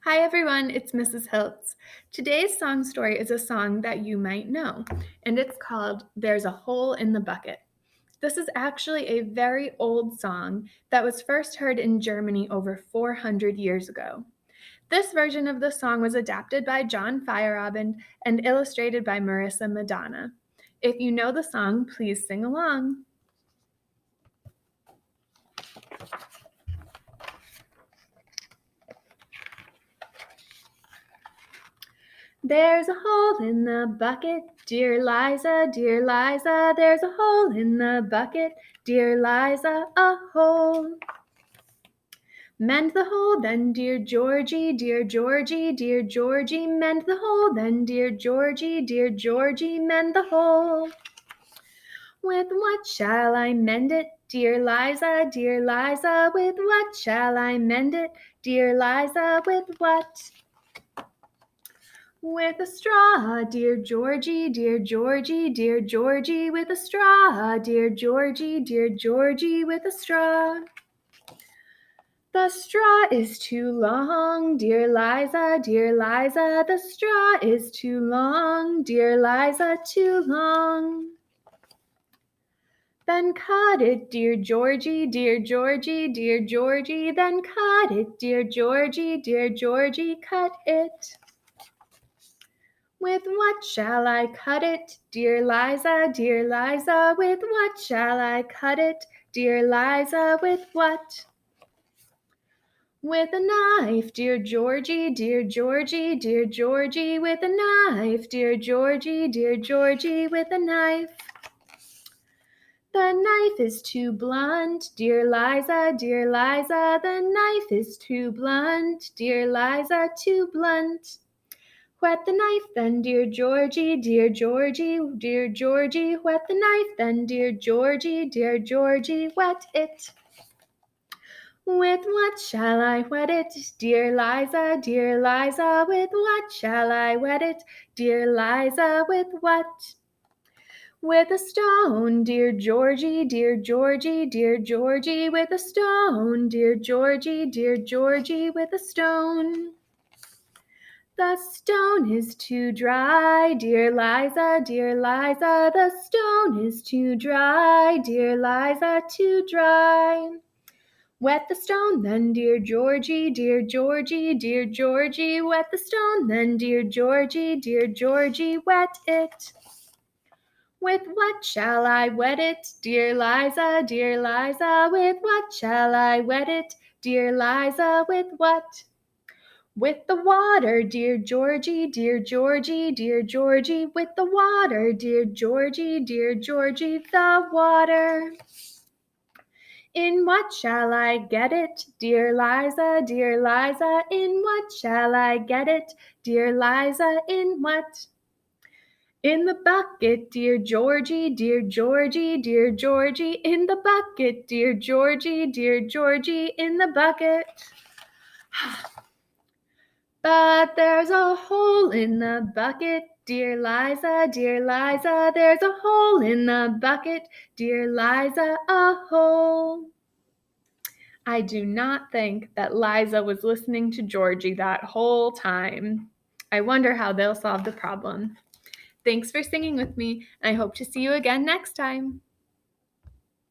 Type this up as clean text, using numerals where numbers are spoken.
Hi everyone, it's Mrs. Hiltz. Today's song story is a song that you might know, and it's called There's a Hole in the Bucket. This is actually a very old song that was first heard in Germany over 400 years ago. This version of the song was adapted by John Feierabend and illustrated by Marissa Madonna. If you know the song, please sing along. There's a hole in the bucket, dear Liza, there's a hole in the bucket, dear Liza, a hole. Mend the hole then, dear Georgie, mend the hole then, dear Georgie, mend the hole. With what shall I mend it, dear Liza, with what shall I mend it, dear Liza, with what? With a straw, dear Georgie, with a straw, dear Georgie, with a straw. The straw is too long, dear Liza, the straw is too long, dear Liza, too long. Then cut it, dear Georgie, then cut it, dear Georgie, cut it. With what shall I cut it, dear Liza, with what shall I cut it, dear Liza, with what? With a knife, dear Georgie, with a knife, dear Georgie, with a knife. The knife is too blunt, dear Liza, the knife is too blunt, dear Liza, too blunt. Whet the knife then, dear Georgie, whet the knife then, dear Georgie, whet it. With what shall I whet it, dear Liza, with what shall I whet it, dear Liza, with what? With a stone, dear Georgie, with a stone, dear Georgie, with a stone. The stone is too dry, dear Liza, the stone is too dry, dear Liza, too dry. Wet the stone then, dear Georgie, wet the stone then, dear Georgie, wet it. With what shall I wet it, dear Liza, with what shall I wet it, dear Liza, with what? With the water, dear Georgie, with the water, dear Georgie, the water. In what shall I get it, dear Liza, in what shall I get it, dear Liza, in what? In the bucket, dear Georgie, in the bucket, dear Georgie, in the bucket. But there's a hole in the bucket, dear Liza, there's a hole in the bucket, dear Liza, a hole. I do not think that Liza was listening to Georgie that whole time. I wonder how they'll solve the problem. Thanks for singing with me, and I hope to see you again next time.